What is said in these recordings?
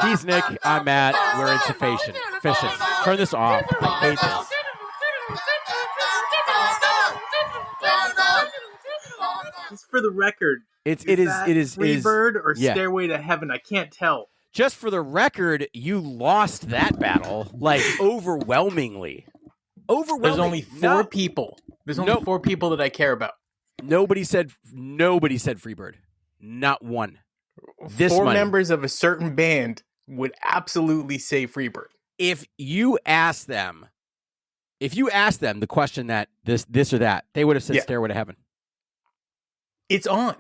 He's Nick. I'm Matt. We're insufficient. Turn this off. I hate this. Just for the record, it is Freebird or yeah. Stairway to Heaven? I can't tell. Just for the record, you lost that battle like overwhelmingly. There's only four people. There's only four people that I care about. Nobody said Freebird. Not one. Four members of a certain band would absolutely say Freebird. If you ask them the question that this or that, they would have said Stairway to Heaven. It's on.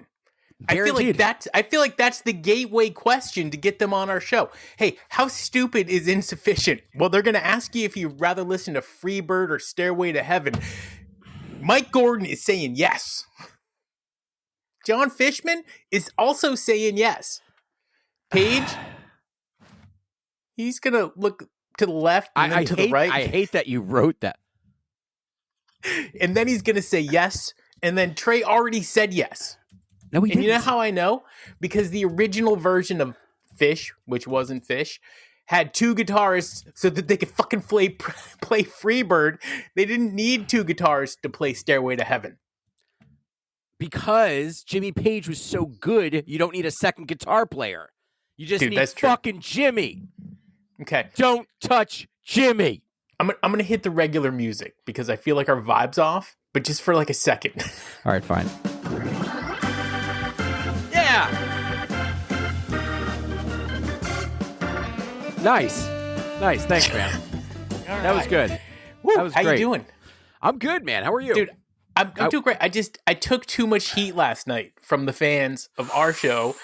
Guaranteed. I feel like that's the gateway question to get them on our show. Hey, how stupid is Insufficient? Well, they're going to ask you if you'd rather listen to Freebird or Stairway to Heaven. Mike Gordon is saying yes. John Fishman is also saying yes. Paige, he's going to look to the left and then to the right. I hate that you wrote that. And then he's going to say yes. And then Trey already said yes. No, he didn't. And you know how I know? Because the original version of Phish, which wasn't Phish, had two guitarists so that they could fucking play Freebird. They didn't need two guitarists to play Stairway to Heaven. Because Jimmy Page was so good, you don't need a second guitar player. You just need fucking Jimmy. Okay. Don't touch Jimmy. I'm gonna hit the regular music because I feel like our vibe's off, but just for like a second. All right, fine. Yeah. Nice. Thanks, man. That was good. Woo, that was great. How you doing? I'm good, man. How are you? Dude, I'm doing great. I took too much heat last night from the fans of our show,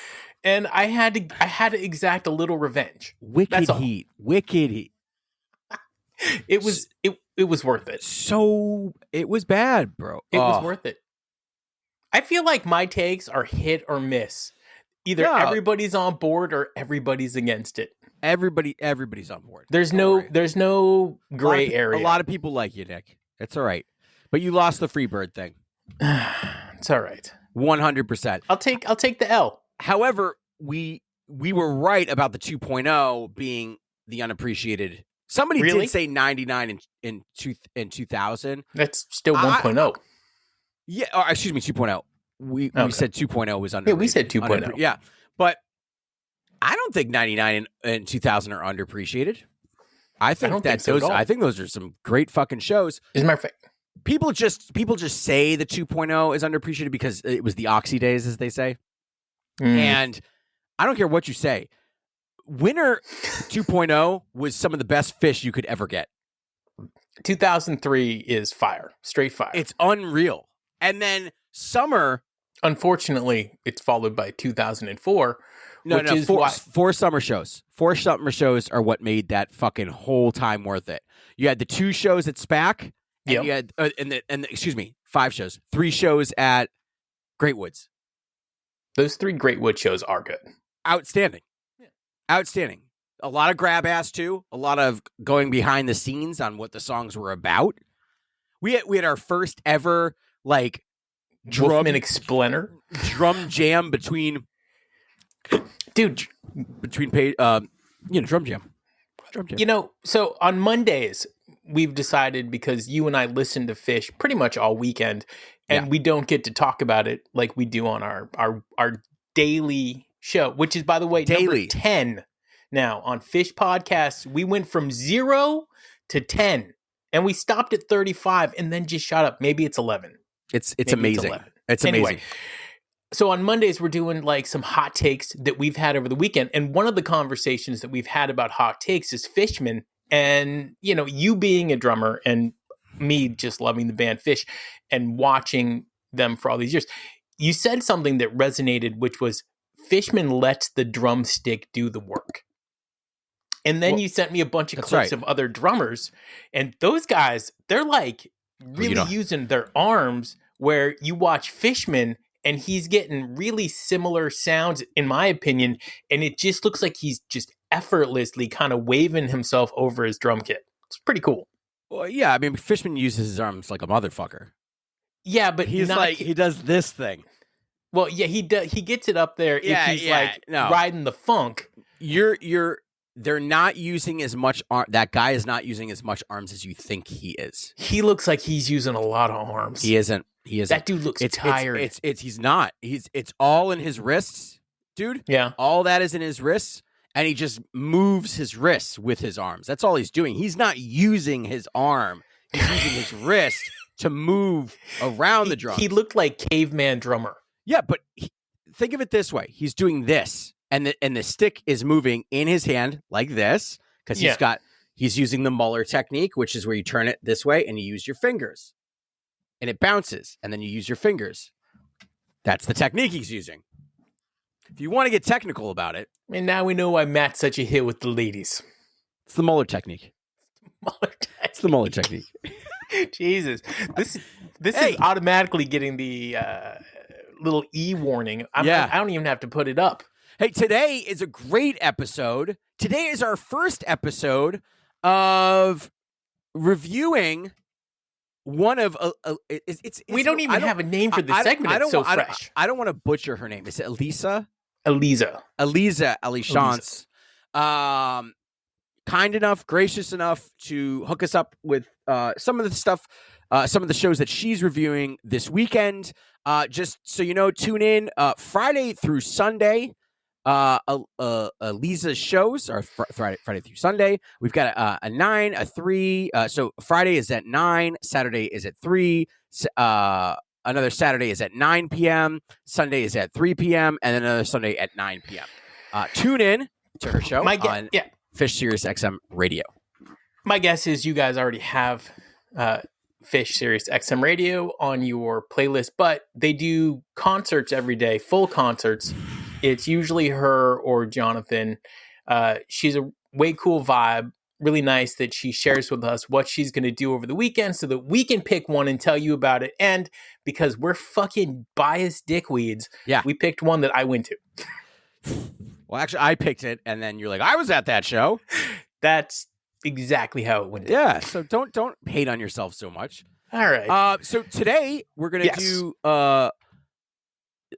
and I had to exact a little revenge. Wicked heat. It was worth it. So it was bad, bro. It was worth it. I feel like my takes are hit or miss. Either everybody's on board or everybody's against it. Everybody's on board. There's no gray area. A lot of people like you, Nick. It's all right. But you lost the Freebird thing. It's all right. 100%. I'll take the L. However, we were right about the 2.0 being the unappreciated. Somebody did say 99 in 2000. That's still 1.0. Yeah, excuse me, 2.0. We said 2.0 was underrated. Yeah, we said 2.0. Yeah, but I don't think 99 and 2000 are underappreciated. I think those are some great fucking shows. As a matter of fact, people just say the 2.0 is underappreciated because it was the Oxy days, as they say. And I don't care what you say. Winter 2.0 was some of the best Phish you could ever get. 2003 is fire. Straight fire. It's unreal. And then Summer. Unfortunately, it's followed by 2004. Four summer shows. 4 summer shows are what made that fucking whole time worth it. You had the 2 shows at SPAC, and you had excuse me, 5 shows. 3 shows at Great Woods. Those 3 Great Wood shows are good. Outstanding. Yeah. Outstanding. A lot of grab ass too. A lot of going behind the scenes on what the songs were about. We had our first ever like drum and Explenor drum jam between drum jam. You know, so on Mondays we've decided, because you and I listen to Phish pretty much all weekend, and we don't get to talk about it like we do on our daily show, which is, by the way, number 10 now on Phish podcasts. We went from 0 to 10, and we stopped at 35 and then just shot up. Maybe it's 11. It's amazing. It's anyway, amazing. So on Mondays, we're doing like some hot takes that we've had over the weekend. And one of the conversations that we've had about hot takes is Fishman. And, you know, you being a drummer and me just loving the band Phish and watching them for all these years, you said something that resonated, which was Fishman lets the drumstick do the work. And then you sent me a bunch of clips of other drummers, and those guys, they're like really using their arms, where you watch Fishman and he's getting really similar sounds, in my opinion, and it just looks like he's just effortlessly kind of waving himself over his drum kit. It's pretty cool. Well, yeah, I mean, Fishman uses his arms like a motherfucker. Yeah, but he's he does this thing. Well, yeah, he does. He gets it up there if he's riding the funk. They're not using as much arm. That guy is not using as much arms as you think he is. He looks like he's using a lot of arms. He isn't. That dude looks tired. He's not. It's all in his wrists, dude. Yeah. All that is in his wrists, and he just moves his wrists with his arms. That's all he's doing. He's not using his arm. He's using his wrist to move around the drums. He looked like caveman drummer. Yeah, but think of it this way. He's doing this, and the stick is moving in his hand like this, because he's using the Muller technique, which is where you turn it this way and you use your fingers. And it bounces, and then you use your fingers. That's the technique he's using. If you want to get technical about it. And now we know why Matt's such a hit with the ladies. It's the Muller technique. It's the Muller technique. Jesus. This is automatically getting the little E warning. I don't even have to put it up. Hey, today is a great episode. Today is our first episode of reviewing one of we don't even have a name for the segment. It's so fresh. I don't want to butcher her name. Is it Eliza? Eliza Alishance. Kind enough, gracious enough to hook us up with some of the stuff, some of the shows that she's reviewing this weekend. Just so you know, tune in Friday through Sunday. Lisa's shows are Friday through Sunday. We've got a 9, a 3. So Friday is at 9, Saturday is at 3. Another Saturday is at 9 p.m. Sunday is at 3 p.m. and then another Sunday at 9 p.m. Tune in to her show on Phish Sirius XM Radio. My guess is you guys already have Phish Sirius XM Radio on your playlist, but they do concerts every day, full concerts. It's usually her or Jonathan. She's a way cool vibe. Really nice that she shares with us what she's going to do over the weekend so that we can pick one and tell you about it. And because we're fucking biased dickweeds, we picked one that I went to. Well, actually, I picked it, and then you're like, I was at that show. That's exactly how it went down. Yeah, so don't hate on yourself so much. All right. So today we're going to do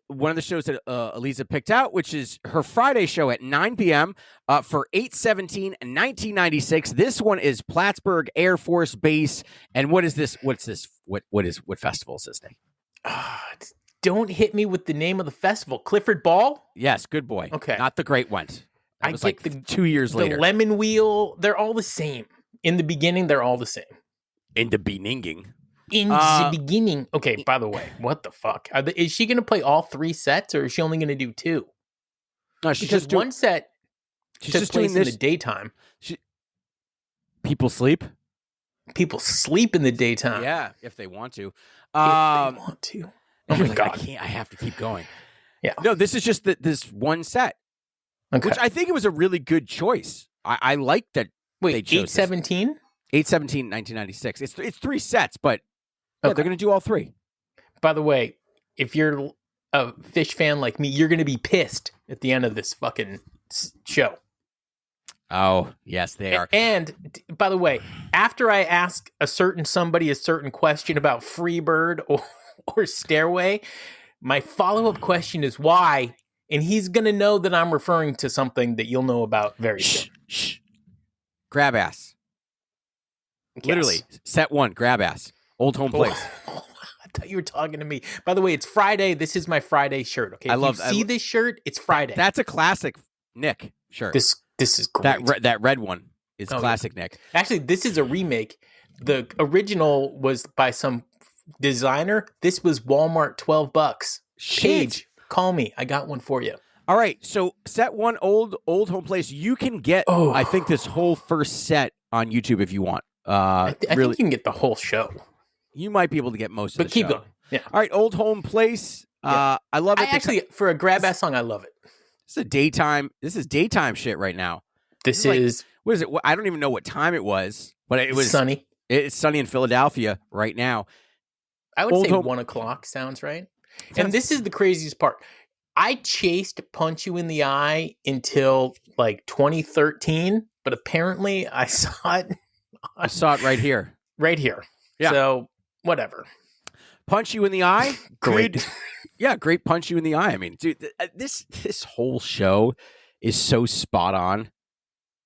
one of the shows that Eliza picked out, which is her Friday show at 9 p.m. For 8/17/1996. This one is Plattsburgh Air Force Base. And what is this? What's this? What festival is this thing? Don't hit me with the name of the festival. Clifford Ball? Yes, good boy. Okay. Not the Great Went. That was like 2 years later. The Lemon Wheel, they're all the same. In the beginning, they're all the same. In the beginning. In the beginning. Okay, by the way, what the fuck? Is she going to play all 3 sets, or is she only going to do 2? No, she's because one set took place in the daytime. People sleep? People sleep in the daytime. Yeah, if they want to. If they want to. Oh my God. I have to keep going. Yeah. No, this is just this one set. Okay. Which I think it was a really good choice. I like that. Wait, 8/17? 8/17/1996. It's 3 sets, but they're going to do all 3. By the way, if you're a Phish fan like me, you're going to be pissed at the end of this fucking show. Oh, yes, they are. And by the way, after I ask a certain question about Freebird or Stairway, my follow-up question is why, and he's going to know that I'm referring to something that you'll know about very soon. Shh. Grab ass. Yes. Literally, set 1, grab ass. Old home place. I thought you were talking to me. By the way, it's Friday. This is my Friday shirt. Okay, this shirt, it's Friday. That's a classic Nick shirt. This is great. That red one is classic Nick. Actually, this is a remake. The original was by some designer. This was Walmart, $12. Paige, call me. I got one for you. All right, so set 1, old home place. You can get, I think, this whole first set on YouTube if you want. I think you can get the whole show. You might be able to get most of the show. But keep going. Yeah. All right, old home place. I love it. Actually, for a grab ass song, I love it. This is daytime shit right now. This is what is it? I don't even know what time it was, but it was sunny. It's sunny in Philadelphia right now. I would say 1 o'clock sounds right. And this is the craziest part. I chased Punch You in the Eye until like 2013, but apparently I saw it. I saw it right here. Right here. Yeah. So whatever. Punch You in the Eye. Great. great punch you in the eye. I mean, dude, this whole show is so spot on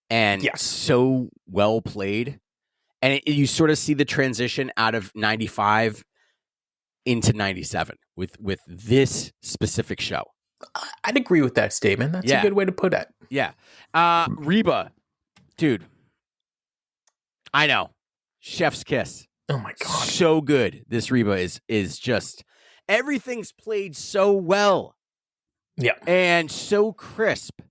and so well played. And you sort of see the transition out of 95 into 97 with this specific show. I'd agree with that statement. That's a good way to put it. Yeah. Reba, dude, I know. Chef's kiss. Oh my God. So good. This Reba is just, everything's played so well. Yeah. And so crisp.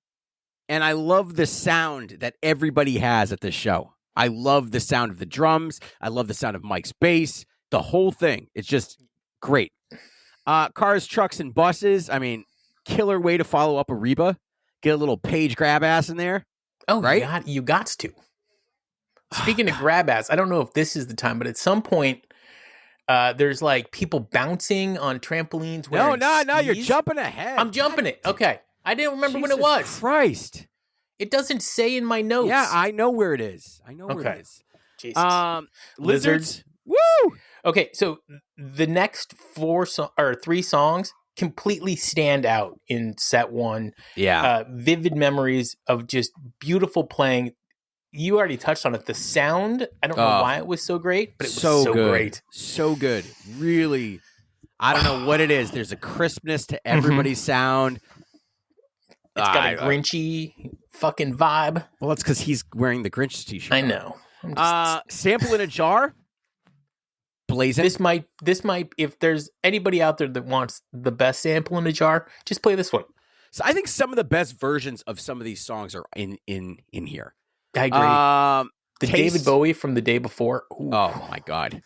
And I love the sound that everybody has at this show. I love the sound of the drums. I love the sound of Mike's bass. The whole thing. It's just great. Cars, trucks, and buses. I mean, killer way to follow up a Reba. Get a little Page grab ass in there. Oh, right? You got to. Speaking of grab ass, I don't know if this is the time, but at some point, there's like people bouncing on trampolines. No, you're jumping ahead. I'm jumping it. Okay. I didn't remember when it was. Christ. It doesn't say in my notes. Yeah, I know where it is. Where it is. Jesus. Lizards. Woo! Okay, so the next 3 songs completely stand out in set 1. Yeah. Vivid memories of just beautiful playing. You already touched on it. The sound, I don't know why it was so great, but it was so great. So good. Really, I don't know what it is. There's a crispness to everybody's sound. It's got a Grinchy fucking vibe. Well, that's because he's wearing the Grinch t-shirt. I know. Sample in a jar. Blazing. This might. If there's anybody out there that wants the best sample in a jar, just play this one. So I think some of the best versions of some of these songs are in here. I agree. The Taste. David Bowie from the day before. Ooh. Oh my God.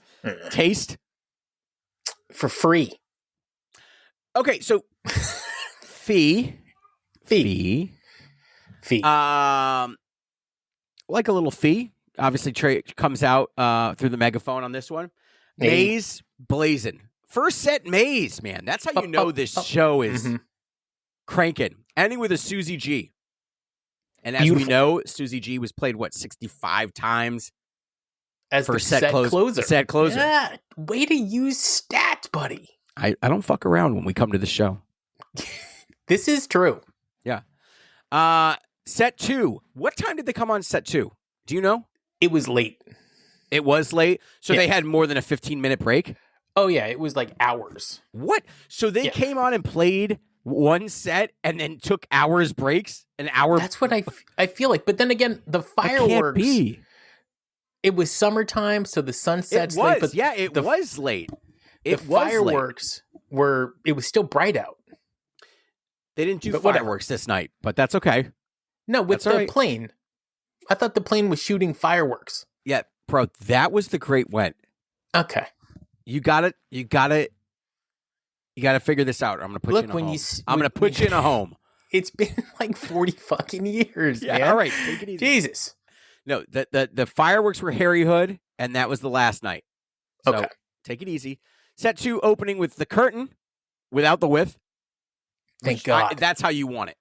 Taste for free. Okay, so Fee. Like a little fee. Obviously, Trey comes out through the megaphone on this one. Maze blazing. First set Maze, man. That's how you know this show is cranking. Ending with a Susie G. And as we know, Susie G was played, 65 times? As the set closer. Set closer. Yeah, way to use stats, buddy. I don't fuck around when we come to the show. This is true. Yeah. Set 2. What time did they come on set 2? Do you know? It was late. It was late? So they had more than a 15-minute break? Oh, yeah. It was like hours. What? So they came on and played one set and then took hours breaks? An hour? That's what I feel like. But then again, the fireworks. That can't be. It was summertime, so the sunset's late. But it was late. The fireworks were, it was still bright out. They didn't do fireworks this night, but that's okay. No, with the plane. I thought the plane was shooting fireworks. Yeah, bro, that was the great went. Okay. You gotta figure this out. I'm gonna put you in a home. I'm gonna put you in a home. It's been like 40 fucking years, man. All right, take it easy. Jesus. No, the fireworks were Harry Hood, and that was the last night. So take it easy. Set 2 opening with the curtain without the width. Thank God. That's how you want it.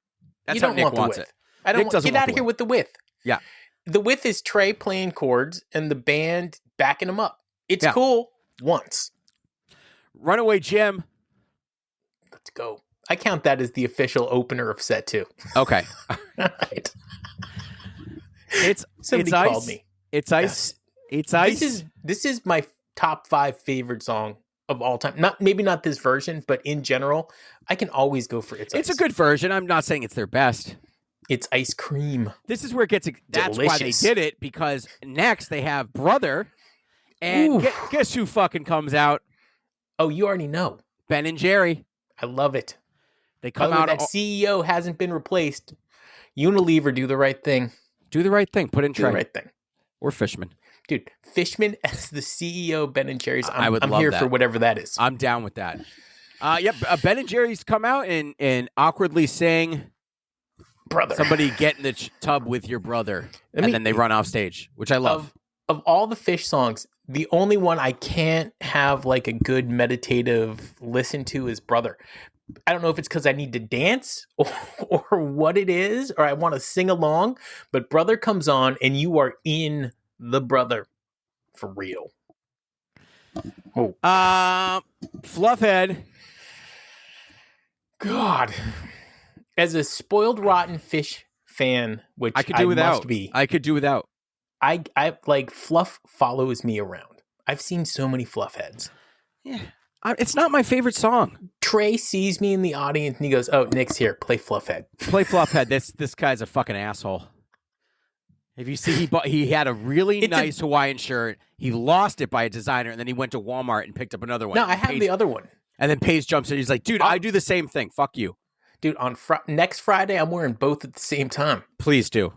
That's how Nick wants it. I don't want get out of here with the width. Yeah. The width is Trey playing chords and the band backing him up. It's cool once. Runaway Jim. Let's go. I count that as the official opener of set 2. Okay. All right. Somebody called me. It's ice. It's ice. This is my top 5 favorite song of all time. Maybe not this version, but in general, I can always go for It's Ice. It's a good version. I'm not saying it's their best. It's ice cream. This is where it gets. That's why they did it, because next they have Brother, and guess who fucking comes out? Oh, you already know. Ben and Jerry. I love it. They come out. That CEO hasn't been replaced. Unilever, do the right thing. Do the right thing. Put in Trey. Do the right thing. Or Fishman. Dude, Fishman as the CEO of Ben and Jerry's. I'm love here that. for whatever that is. I'm down with that. Ben and Jerry's come out and awkwardly sing, Brother. Somebody get in the tub with your brother. And then they run off stage, which I love. Of all the Phish songs, the only one I can't have like a good meditative listen to is Brother. I don't know if it's because I need to dance or what it is, or I want to sing along, but Brother comes on and you are in the Brother for real. Fluffhead. God. As a spoiled rotten Phish fan, which I could do without. must be, I could do without. I like Fluff follows me around. I've seen so many Fluff heads. Yeah. It's not my favorite song. Trey sees me in the audience and he goes, "Oh, Nick's here. Play Fluffhead." Play Fluffhead. This guy's a fucking asshole. If you see, he had a really nice Hawaiian shirt. He lost it by a designer, and then he went to Walmart and picked up another one. No, I have the other one. And then Paige jumps in. He's like, "Dude, I do the same thing. Fuck you." Dude, on next Friday, I'm wearing both at the same time. Please do.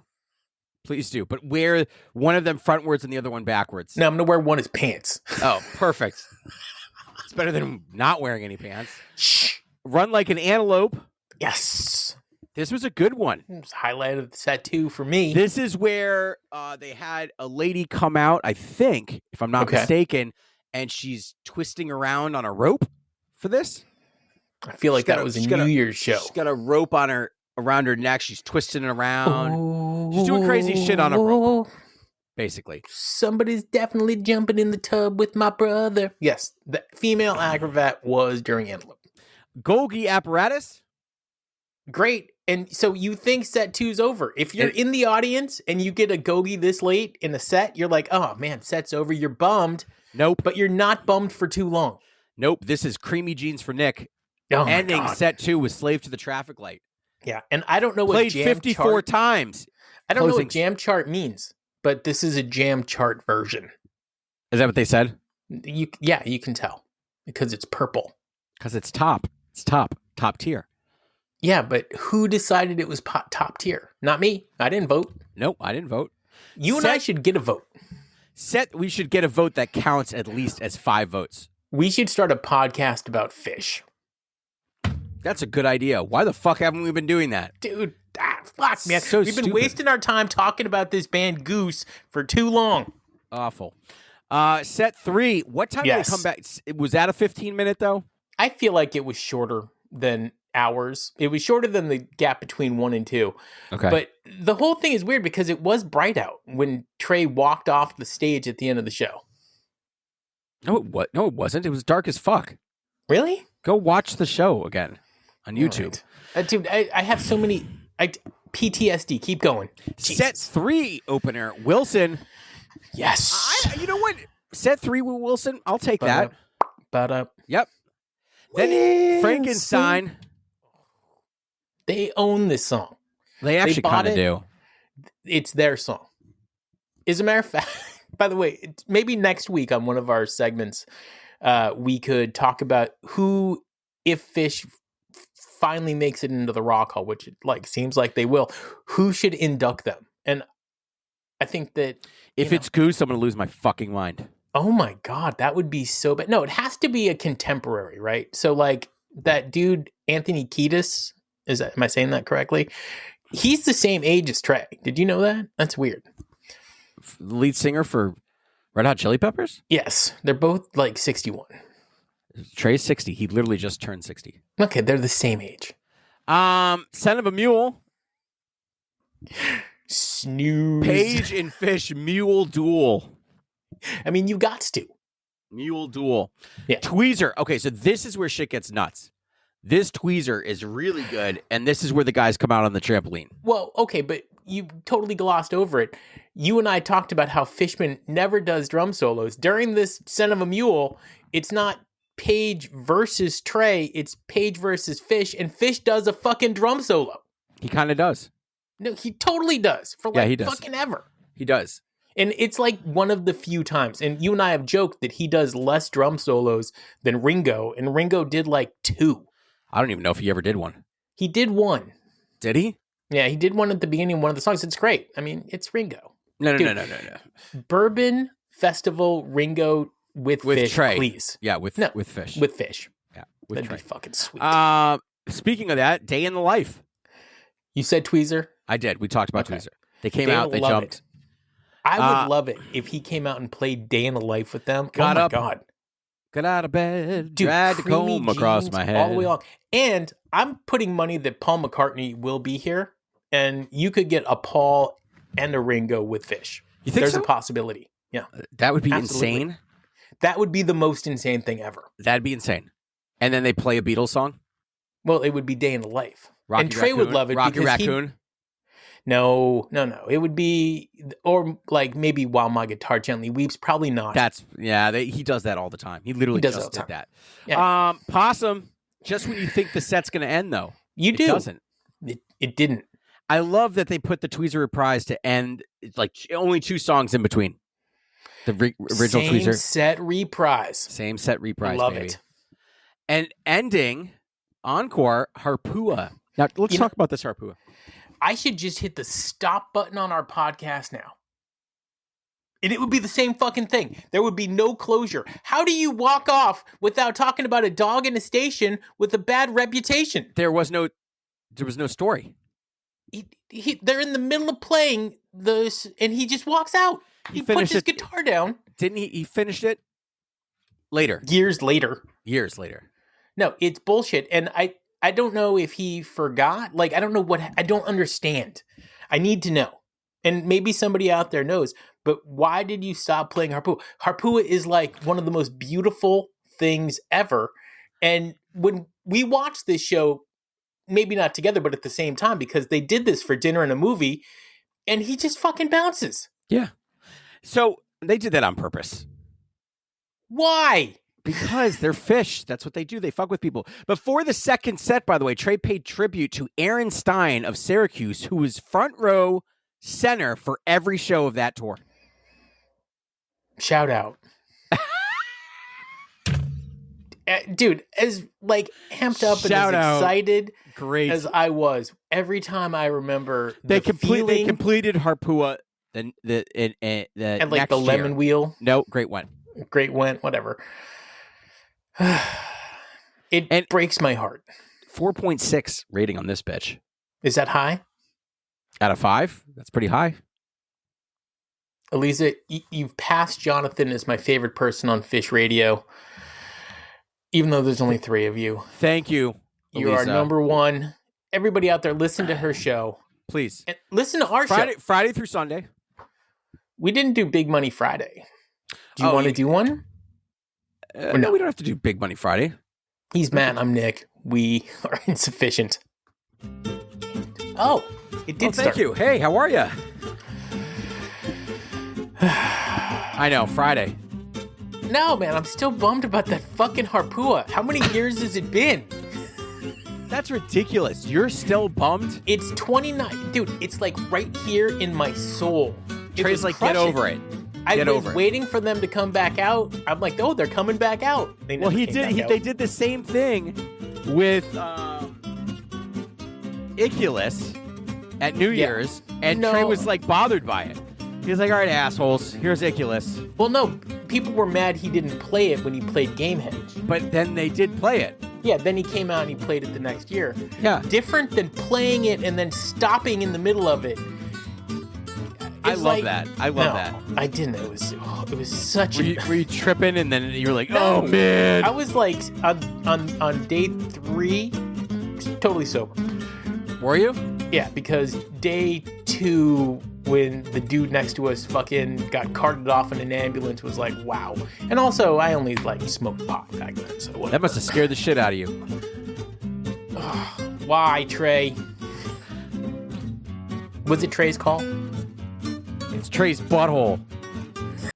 Please do. But wear one of them frontwards and the other one backwards. No, I'm going to wear one as pants. Oh, perfect. It's better than not wearing any pants. Shh. Run like an antelope. Yes. This was a good one. It was highlight of the set 2 for me. This is where they had a lady come out, I think, if I'm not mistaken, and she's twisting around on a rope for this. I feel like that was a New Year's show. She's got a rope around her neck. She's twisting it around. She's doing crazy shit on a rope, basically. Somebody's definitely jumping in the tub with my brother. Yes, the female acrobat was during Antelope. Golgi apparatus. Great. And so you think set 2's over. If you're in the audience and you get a Golgi this late in a set, you're like, oh man, set's over. You're bummed. Nope. But you're not bummed for too long. Nope. This is Creamy Jeans for Nick. Oh, ending set 2 with Slave to the Traffic Light. Yeah. And I don't know what played jam 54 chart, times. I don't know what jam chart means, but this is a jam chart version. Is that what they said? You can tell because it's purple. Because it's top. It's top tier. Yeah, but who decided it was top tier? Not me. I didn't vote. Nope, I didn't vote. You and I should get a vote. We should get a vote that counts at least as 5 votes. We should start a podcast about Phish. That's a good idea. Why the fuck haven't we been doing that? Dude, fuck, man. So We've been wasting our time talking about this band GOOOO for too long. Awful. Set 3. What time did they come back? Was that a 15-minute, though? I feel like it was shorter than hours. It was shorter than the gap between 1 and 2. Okay. But the whole thing is weird because it was bright out when Trey walked off the stage at the end of the show. No, it wasn't. It was dark as fuck. Really? Go watch the show again on YouTube. Right. Dude, I have so many PTSD. Keep going. Jesus. Set 3 opener, Wilson. Yes. You know what? Set 3 with Wilson, I'll take that. Yep. Then Frankenstein. They own this song. They actually kind of do. It's their song. As a matter of fact, by the way, maybe next week on one of our segments, we could talk about who, if Phish finally makes it into the Rock Hall, which it seems like they will, who should induct them. And I think that if it's Goose, I'm going to lose my fucking mind. Oh my God, that would be so bad. No, it has to be a contemporary, right? So that dude, Anthony Kiedis, am I saying that correctly? He's the same age as Trey. Did you know that? That's weird. Lead singer for Red Hot Chili Peppers? Yes, they're both 61. Trey's 60. He literally just turned 60. Okay, they're the same age. Son of a Mule. Snooze. Paige and Phish Mule Duel. I mean, you got to. Mule Duel. Yeah. Tweezer. Okay, so this is where shit gets nuts. This tweezer is really good, and this is where the guys come out on the trampoline. Well, okay, but you totally glossed over it. You and I talked about how Fishman never does drum solos. During this Son of a Mule, it's not Paige versus Trey, it's Paige versus Phish, and Phish does a fucking drum solo. He kind of does. No, he totally does. For he does. Fucking ever. He does. And it's one of the few times. And you and I have joked that he does less drum solos than Ringo. And Ringo did 2. I don't even know if he ever did one. He did one. Did he? Yeah, he did one at the beginning of one of the songs. It's great. I mean, it's Ringo. No. Bourbon Festival Ringo with Phish, Trey. Please. Yeah, with Phish. With Phish. Yeah, that'd Trey. Be fucking sweet. Speaking of that, Day in the Life. You said Tweezer? I did. We talked about Tweezer. They came out. They jumped. It. I would love it if he came out and played Day in the Life with them. Got up. God. Got out of bed. Dragged a comb across my head. All the way along. And I'm putting money that Paul McCartney will be here. And you could get a Paul and a Ringo with Phish. You think There's so? a possibility. Yeah. That would be Absolutely. insane. That would be the most insane thing ever. That'd be insane. And then they play a Beatles song? Well, it would be Day in the Life. Rocky and Trey would love it. Rocky because Raccoon. No. It would be, or like maybe While My Guitar Gently Weeps. Probably not. He does that all the time. He literally just did that. Yeah. Possum, just when you think the set's going to end, though. It doesn't. It didn't. I love that they put the Tweezer reprise to end, like only 2 songs in between. The original Tweezer. Same set reprise. I love baby. It. And ending, encore, Harpua. Now, let's talk about this Harpua. I should just hit the stop button on our podcast now. And it would be the same fucking thing. There would be no closure. How do you walk off without talking about a dog in a station with a bad reputation? There was no story. They're in the middle of playing this, and he just walks out. He puts his guitar down. Didn't he? He finished it later. Years later. No, it's bullshit. And I don't know if he forgot. Like, I don't know I don't understand. I need to know. And maybe somebody out there knows. But why did you stop playing Harpua? Harpua is like one of the most beautiful things ever. And when we watched this show, maybe not together, but at the same time, because they did this for dinner and a movie, and he just fucking bounces. Yeah. So they did that on purpose. Why? Because they're Phish. That's what they do. They fuck with people. Before the second set, by the way, Trey paid tribute to Aaron Stein of Syracuse, who was front row center for every show of that tour. Shout out. Dude, as like amped up and as excited as I was, every time I remember they completed Harpua and like the Lemon Wheel. No, Great Went, whatever. It breaks my heart. 4.6 rating on this bitch. Is that high? Out of 5? That's pretty high. Eliza, you've passed Jonathan as my favorite person on Phish Radio. Even though there's only 3 of you. Thank you, You are number 1. Everybody out there, listen to her show. Please. And listen to our show. Friday through Sunday. We didn't do Big Money Friday. Do you want to do one? No, we don't have to do Big Money Friday. He's Matt, I'm Nick. We are insufficient. Oh, it did start. Thank you. Hey, how are you? I know, Friday. No, man, I'm still bummed about that fucking Harpua. How many years has it been? That's ridiculous. You're still bummed? It's 29. Dude, it's like right here in my soul. Trey's like, get over it. I was waiting for them to come back out. I'm like, oh, they're coming back out. They did the same thing with Iculus at New Year's, and Trey was like bothered by it. He was like, all right, assholes, here's Iculus. Well, no, people were mad he didn't play it when he played Gamehenge. But then they did play it. Yeah, then he came out and he played it the next year. Yeah. Different than playing it and then stopping in the middle of it. I love that. I didn't. It was such were you tripping and then you were like, oh, man. I was like, on day 3, totally sober. Were you? Yeah, because day 2, when the dude next to us fucking got carted off in an ambulance, was like, wow. And also, I only like smoked pot back then, so whatever. That must have scared the shit out of you. Why, Trey? Was it Trey's call? It's Trey's butthole.